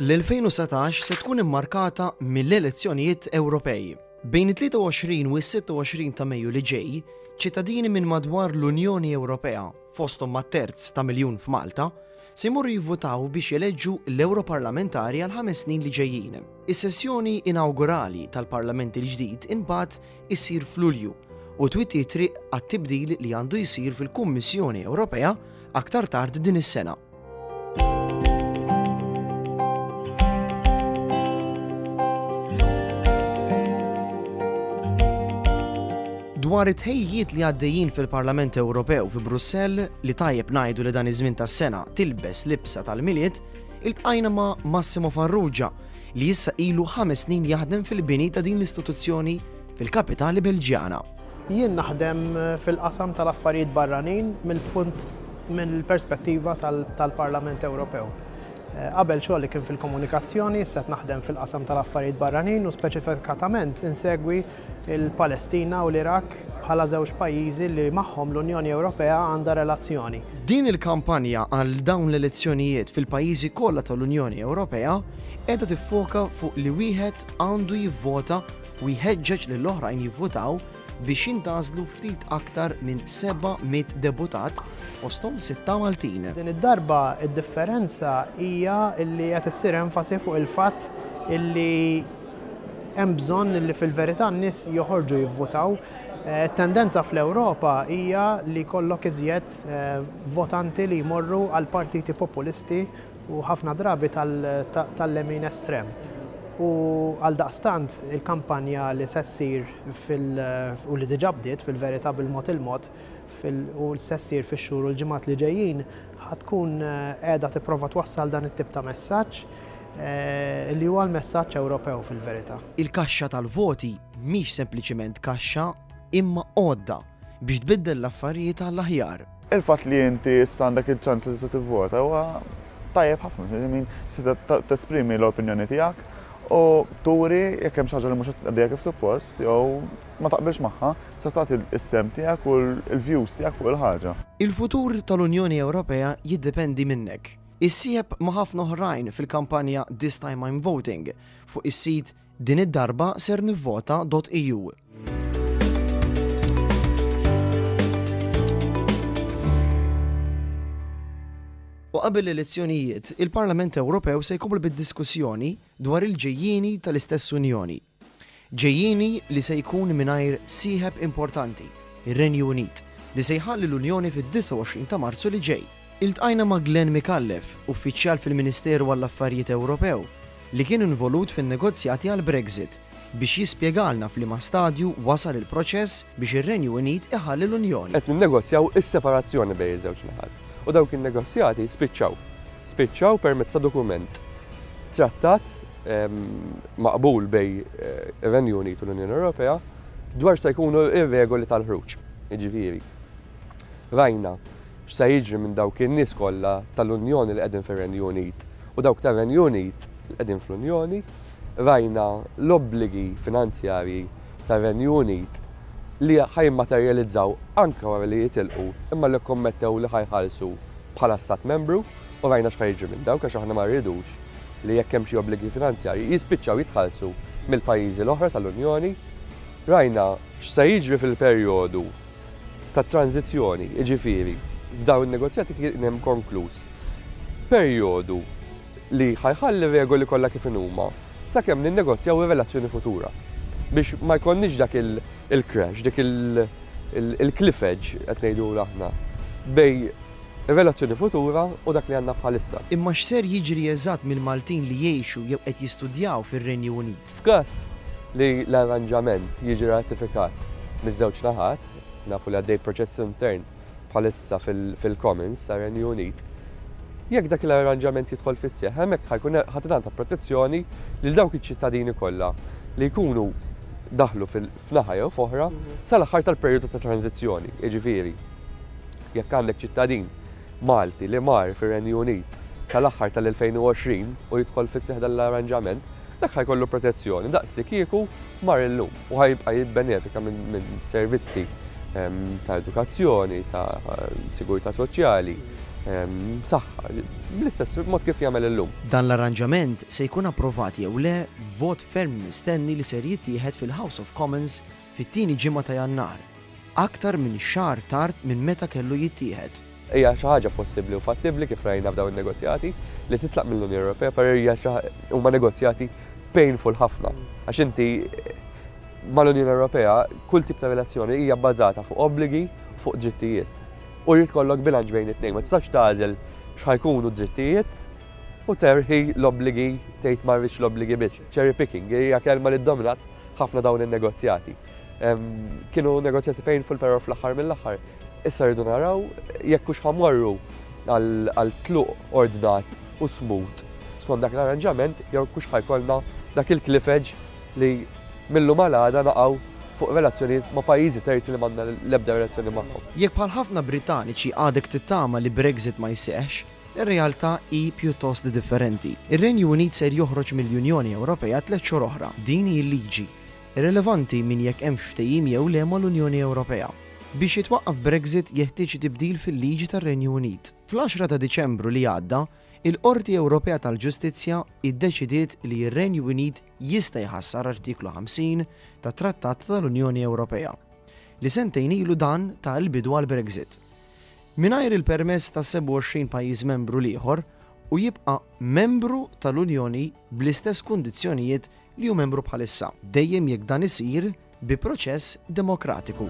L-2017 se tkun immarkata mill-elezzjonijiet Ewropej. Bejn it-23 u s-26 ta' Mejju li ġej, ċittadini minn madwar l-Unjoni Ewropea, fosthom ma' terz ta' miljun f'Malta, se jmorru jivvotaw biex jeleġġu l-Europarlamentari għal 5 snin li ġejjin. Is-sessjoni inawgurali tal-Parlament il-ġdid imbagħad issir f'Lulju u twitti triq għat-tibdil li għandu jsir fil-Kummissjoni Ewropea aktar tard din is-sena. Dwar it-ħejjiet li għaddejjin fil-Parlament Ewropew fi Brussell li tajjeb ngħidu li dan iż-żmien tas-sena tilbes libsa tal-miliet, iltqajna ma' Massimo Farrugia li issa ilu 5 snin jaħdem fil-bini ta' din l-istituzzjoni fil-kapitali Belġjana. Jien naħdem fil-qasam tal-affarijiet barranin mill-perspettiva tal-Parlament Ewropew. Qabel xogħol li kien fil-komunikazzjoni, issa qed naħdem fil-qasam tal-affarijiet barranin u speċifikatament insegwi il-Palestina u l-Irak bħala żewġ pajjiżi li magħhom l-Unjoni Ewropea għandha relazzjoni. Din il-kampanja għal dawn l-elezzjonijiet fil-pajjiżi kollha tal-Unjoni Ewropea qiegħda tiffoka fuq li wieħed għandu jivvota u jħeġġeġ lill-oħrajn jivvotaw biex jintażlu ftit aktar minn 700 deputat fosthom 6 Maltin. Din id-darba id-differenza hija li qed issir enfasi fuq il-fatt illi hemm bżonn li fil-verità n-nies joħorġu jivvotaw. Tendenza fl-Ewropa hija li jkollok iżjed votanti li jmorru għal partiti populisti u ħafna drabi tal-lemin estrem. U għal daqstant il-kampanja li se ssir u li diġà bdiet fil-verità bil-mod il-mod u se ssir fix-xhur u l-ġimgħat li ġejjin ħatkun qiegħda tipprova twassal dan it-tip ta' messaġġ li huwa l-messaġġ Ewropew fil-verità. Il-kaxxa tal-voti mhix sempliċement kaxxa imma għodda biex tbiddel l-affarijiet għall-aħjar. Il-fatt li inti issa għandek il-ċans li se tivvota huwa tajjeb ħafna, se tesprimi l-opinjoni tiegħek u turi jekk hemm xi ħaġa li mhux għaddejja kif suppost jew ma taqbilx magħha, se tagħti s-sem tiegħek u l-views tiegħek fuq il-ħaġa. Il-futur tal-Unjoni Ewropea jiddependi minnek. Issieħeb ma' ħafna oħrajn fil-kampanja This Time I'm Voting fuq is-sit din id-darba ser nivvota.eu. U qabel l-elezzjonijiet, il-Parlament Ewropew se jkompli bid-diskussjoni dwar il-ġejjieni tal-istess Unjoni. Ġejjieni li se jkun mingħajr sieħeb importanti, ir-Renju Unit, li se jħalli l-Unjoni fid-29 ta' Marzu li ġej. Iltqajna ma' Glenn Mikallef, uffiċjal fil-Ministeru għall-Affarijiet Ewropew, li kien involut fin-negozjati għall-Brexit biex jispjegalna f'liema stadju wasal il-proċess biex ir-Renju Unit iħalli l-Unjoni. Qed ninnegozjaw is-separazzjoni bejn iż-żewġ naħat. U dawk in-negozjati spiċċaw permezz ta' dokument. Trattat maqbul bej ir-Renju Unit u l-Unjoni Ewropea dwar se jkunu ir-regoli tal-ħruġ. Jiġifieri. Rajna x'se jiġri minn dawk in-nies kollha tal-Unjoni li qegħdin fir-Renju Unit u dawk tar-Renju Unit li qegħdin fl-Unjoni, rajna l-obbligi finanzjarji tar-Renju Unit li ħajmaterjalizzaw anke wara li jitilqu imma li kommettew li ħajħallsu bħala stat membru u rajna x'ħajġri minn dawk għax aħna ma rridux li jekk hemm xi obbligi finanzjarji jispiċċaw jitħallsu mill-pajjiżi l-oħra tal-Unjoni. Rajna x'se jiġri fil-perjodu ta' tranzizzjoni, jiġifieri f'dawn in-negozjati kien hemm konkluż perjodu li ħajħalli regoli kollha kif huma sakemm ninnegozjaw ir-relazzjoni futura biex ma jkollniex dak il-crash, dak il-cliff edge qed ngħidu aħna bej relazzjoni futura u dak li għandna bħalissa. Imma x'ser jiġri eżatt mill-Maltin li jgħixu jew qed jistudjaw fir-Renju Unit? F'każ li l-arranġament jiġi ratifikat miż-żewġ naħat, nafu li għaddej proċess intern bħalissa fil-Commons tar-Renju Unit, jekk dak l-arranġament jidħol fis-seħħ, hemmhekk ħajkun ħadd protezzjoni lil dawk iċ-ċittadini kollha li jkunu daħlu f'naħa jew f'oħra sal-aħħar tal-perjodu ta' tranzizzjoni. Jiġifieri, jekk għandek ċittadin Malti li mar fir-Renju Unit sal-aħħar tal-2020 u jidħol fis-seħħ dal-arranġament, dak ħajkollu protezzjoni daqs li kieku mar illum u ħajbqa' jibbenefika minn servizzi ta' edukazzjoni, ta' sigurtà soċjali, saħħa, bl-istess mod kif jagħmel illum. Dan l-arranġament se jkun approvat jew le vot ferm mistenni li ser jittieħed fil-House of Commons fit-tieni ġimgħa ta' Jannar, aktar minn xahar tard minn meta kellu jittieħed. Hija xi ħaġa possibbli u fattibbli kif rajna f'dawn in-negozjati li titlaq mill-Unjoni Ewropea, per hija huma negozjati painful ħafna. Għax inti mal-Unjoni Ewropea kull tip ta' relazzjoni hija bbażata fuq obbligi u fuq drittijiet. U jrid kollok bilanċ bejn it-tnejn, ma tistax tagħżel x'ħajkunu d-drittijiet u terħi l-obbligi tgħid ma rridx l-obbligi biss. Cherry picking hija kelma li ddominat ħafna dawn in-negozjati. Kienu negozjati painful però fl-aħħar mill-aħħar. Issa rridu naraw jekk hux ħamorru għal tluq ordnat u smooth skont dak l-arranġament jew hux ħajkollna dak il-cliff edge li millu malada naqgħu fuq relazzjonijiet ma' pajjiżi terzi li m'għandna l-ebda relazzjoni magħhom. Jekk bħal ħafna Britanniċi għadek tittama li Brexit ma jseħħx, ir-realtà hi pjuttost differenti. Ir-Renju Unit ser joħroġ mill-Unjoni Ewropea 3 xhur oħra. Din hi l-liġi, irrelevanti minn jekk hemm ftehim jew le mal-Unjoni Ewropea. Biex jitwaqqaf Brexit jeħtieġ tibdil fil-liġi tar-Renju Unit. Fl-10 ta' Diċembru li għadda, il-Qorti Ewropea tal-Ġustizzja iddeċidiet li r-Renju Unit jista' jħassar artiklu 50 tat Trattat tal-Unjoni Ewropea li sentejn ilu dan ta' l-bidu għal Brexit. Mingħajr il-permess ta' 27 pajjiż membru ieħor u jibqa' membru tal-Unjoni bl-istess kundizzjonijiet li hu membru bħalissa, dejjem jekk dan isir bi proċess demokratiku.